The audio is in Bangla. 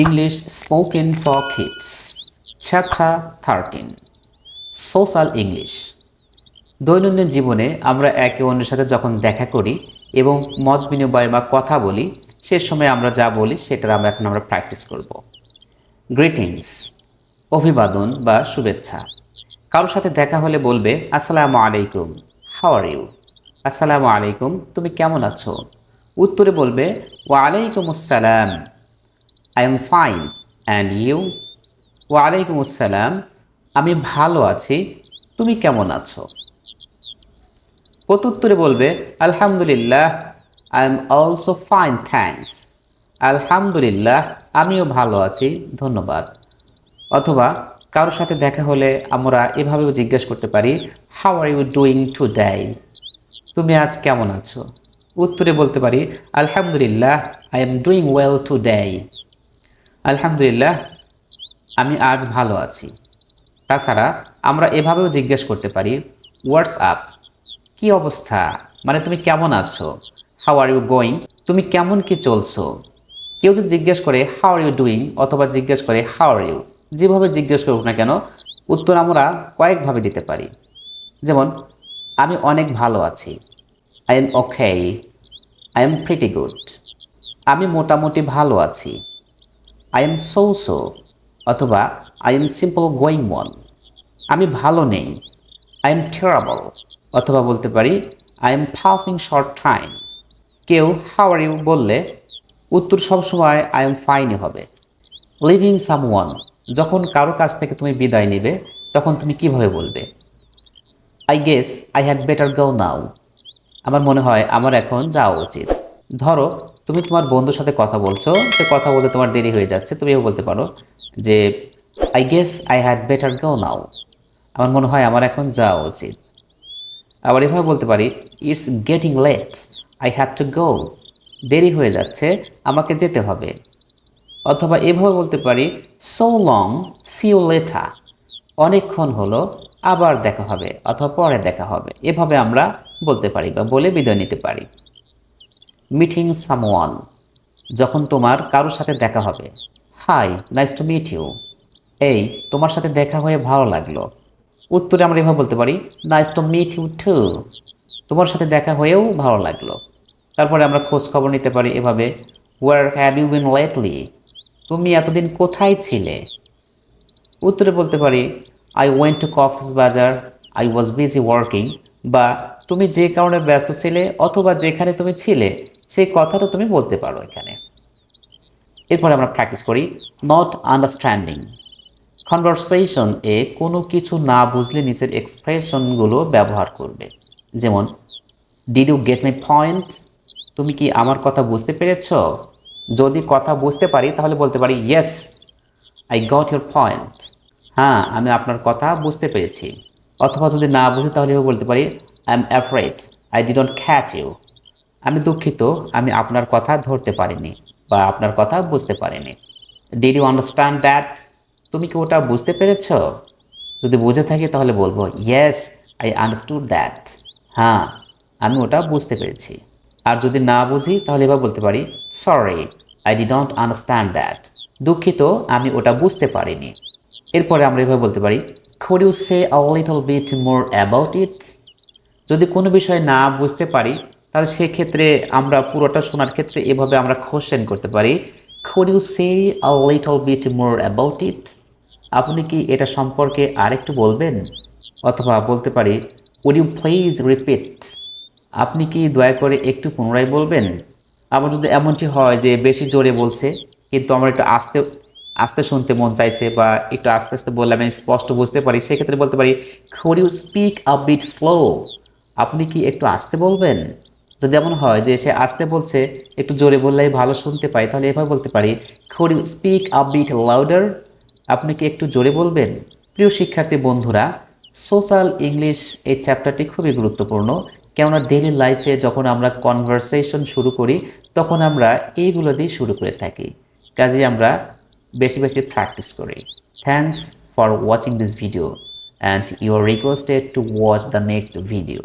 English Spoken for Kids, Chapter 13, Social English. দৈনন্দিন জীবনে আমরা একে অন্যের সাথে যখন দেখা করি এবং মত বিনিময় বা কথা বলি, সে সময় আমরা যা বলি সেটার আমরা প্র্যাকটিস করব। গ্রিটিংস, অভিবাদন বা শুভেচ্ছা। কারোর সাথে দেখা হলে বলবে আসসালামু আলাইকুম, হাউ আর ইউ। আসসালামু আলাইকুম, তুমি কেমন আছো? উত্তরে বলবে ওয়ালাইকুম আসসালাম, I am fine, and you? ওয়ালাইকুম আসসালাম, আমি ভালো আছি, তুমি কেমন আছো? প্রত্যুত্তরে বলবে আলহামদুলিল্লাহ, I am also fine thanks. আলহামদুলিল্লাহ, আমিও ভালো আছি, ধন্যবাদ। অথবা কারোর সাথে দেখা হলে আমরা এভাবেও জিজ্ঞেস করতে পারি how are you doing today. তুমি আজ কেমন আছো? উত্তরে বলতে পারি আলহামদুলিল্লাহ, I am doing well today. আলহামদুলিল্লাহ, আমি আজ ভালো আছি। তাছাড়া আমরা এভাবেও জিজ্ঞেস করতে পারি হোয়াটস আপ, কি অবস্থা, মানে তুমি কেমন আছো। হাউ আর ইউ গোয়িং, তুমি কেমন কি চলছো। কেউ যদি জিজ্ঞেস করে হাউ আর ইউ ডুইং অথবা জিজ্ঞেস করে হাউ আর ইউ, যেভাবে জিজ্ঞেস করুক না কেন উত্তর আমরা কয়েকভাবে দিতে পারি। যেমন আমি অনেক ভালো আছি, I am okay, I am pretty good. আমি মোটামুটি ভালো আছি, আই এম সো সো, অথবা I am simple going one. আমি ভালো নেই, আই এম টেরাবল, অথবা বলতে পারি I M passing short time. কেউ হাউ আর ইউ বললে উত্তর সবসময় আই এম ফাইনই হবে। লিভিং সামওয়ান, যখন কারো কাছ থেকে তুমি বিদায় নেবে তখন তুমি কিভাবে বলবে? I guess I had better go now, আমার মনে হয় আমার এখন যাওয়া উচিত। ধরো তুমি তোমার বন্ধুর সাথে কথা বলছো, সে কথা বলতে তোমার দেরি হয়ে যাচ্ছে, তুমিও বলতে পারো যে I guess I had better go now, আমার মনে হয় আমার এখন যাওয়া উচিত। আবার এভাবে বলতে পারি it's getting late, I have to go, দেরি হয়ে যাচ্ছে, আমাকে যেতে হবে। অথবা এভাবে বলতে পারি so long, see you later, অনেকক্ষণ হলো, আবার দেখা হবে অথবা পরে দেখা হবে। এভাবে আমরা বলতে পারি বা বলে বিদায় নিতে পারি। মিটিং সামওয়ান, যখন তোমার কারোর সাথে দেখা হবে। Hi, nice to meet you, এই তোমার সাথে দেখা হয়ে ভালো লাগলো। উত্তরে আমরা এভাবে বলতে পারি nice to meet you too, তোমার সাথে দেখা হয়েও ভালো লাগলো। তারপরে আমরা খোঁজ খবর নিতে পারি এভাবে where have you been lately, তুমি এতদিন কোথায় ছিলে। উত্তরে বলতে পারি I went to Cox's Bazar, I was busy working, বা তুমি যে কারণে ব্যস্ত ছিলে অথবা যেখানে তুমি ছিলে সেই কথাটা তুমি বলতে পারো এখানে। এরপরে আমরা প্র্যাকটিস করি নট আন্ডারস্ট্যান্ডিং। কনভারসেশন এ কোনো কিছু না বুঝলে নিচের এক্সপ্রেশনগুলো ব্যবহার করবে। যেমন did you get my point, তুমি কি আমার কথা বুঝতে পেরেছ? যদি কথা বুঝতে পারি তাহলে বলতে পারি yes, I got your point, হ্যাঁ আমি আপনার কথা বুঝতে পেরেছি। অথবা যদি না বুঝি তাহলে বলতে পারি I am afraid, I didn't catch you, আমি দুঃখিত, আমি আপনার কথা ধরতে পারিনি বা আপনার কথা বুঝতে পারিনি। ডিড ইউ আন্ডারস্ট্যান্ড দ্যাট, তুমি কি ওটা বুঝতে পেরেছ? যদি বুঝে থাকি তাহলে বলবো ইয়েস, আই আন্ডারস্টুড দ্যাট, হ্যাঁ আমি ওটা বুঝতে পেরেছি। আর যদি না বুঝি তাহলে এবার বলতে পারি sorry, I didn't understand that, দুঃখিত আমি ওটা বুঝতে পারিনি। এরপরে আমরা এভাবে বলতে পারি could you say a little bit more about it, যদি কোনো বিষয় না বুঝতে পারি তাহলে সেক্ষেত্রে আমরা পুরোটা শোনার ক্ষেত্রে এভাবে আমরা কোশ্চেন করতে পারি could you say a little bit more about it, আপনি কি এটা সম্পর্কে আরেকটু বলবেন? অথবা বলতে পারি would you please repeat, আপনি কি দয়া করে একটু পুনরায় বলবেন? আবার যদি এমনটি হয় যে বেশি জোরে বলছে কিন্তু আমার একটু আস্তে আস্তে শুনতে মন চাইছে বা একটু আস্তে আস্তে বললে আমি স্পষ্ট বুঝতে পারি, সেক্ষেত্রে বলতে পারি could you speak a bit slow, আপনি কি একটু আস্তে বলবেন? যদি এমন হয় যে সে আস্তে বলছে, একটু জোরে বললেই ভালো শুনতে পাই, তাহলে এভাবে বলতে পারি could you speak a bit louder, আপনি কি একটু জোরে বলবেন? প্রিয় শিক্ষার্থী বন্ধুরা, সোশ্যাল ইংলিশ এই চ্যাপ্টারটি খুবই গুরুত্বপূর্ণ, কেননা ডেইলি লাইফে যখন আমরা কনভারসেশন শুরু করি তখন আমরা এইগুলো দিয়ে শুরু করে থাকি, কাজেই আমরা বেশি বেশি প্র্যাকটিস করি। Thanks for watching this video and you are requested to watch the next video.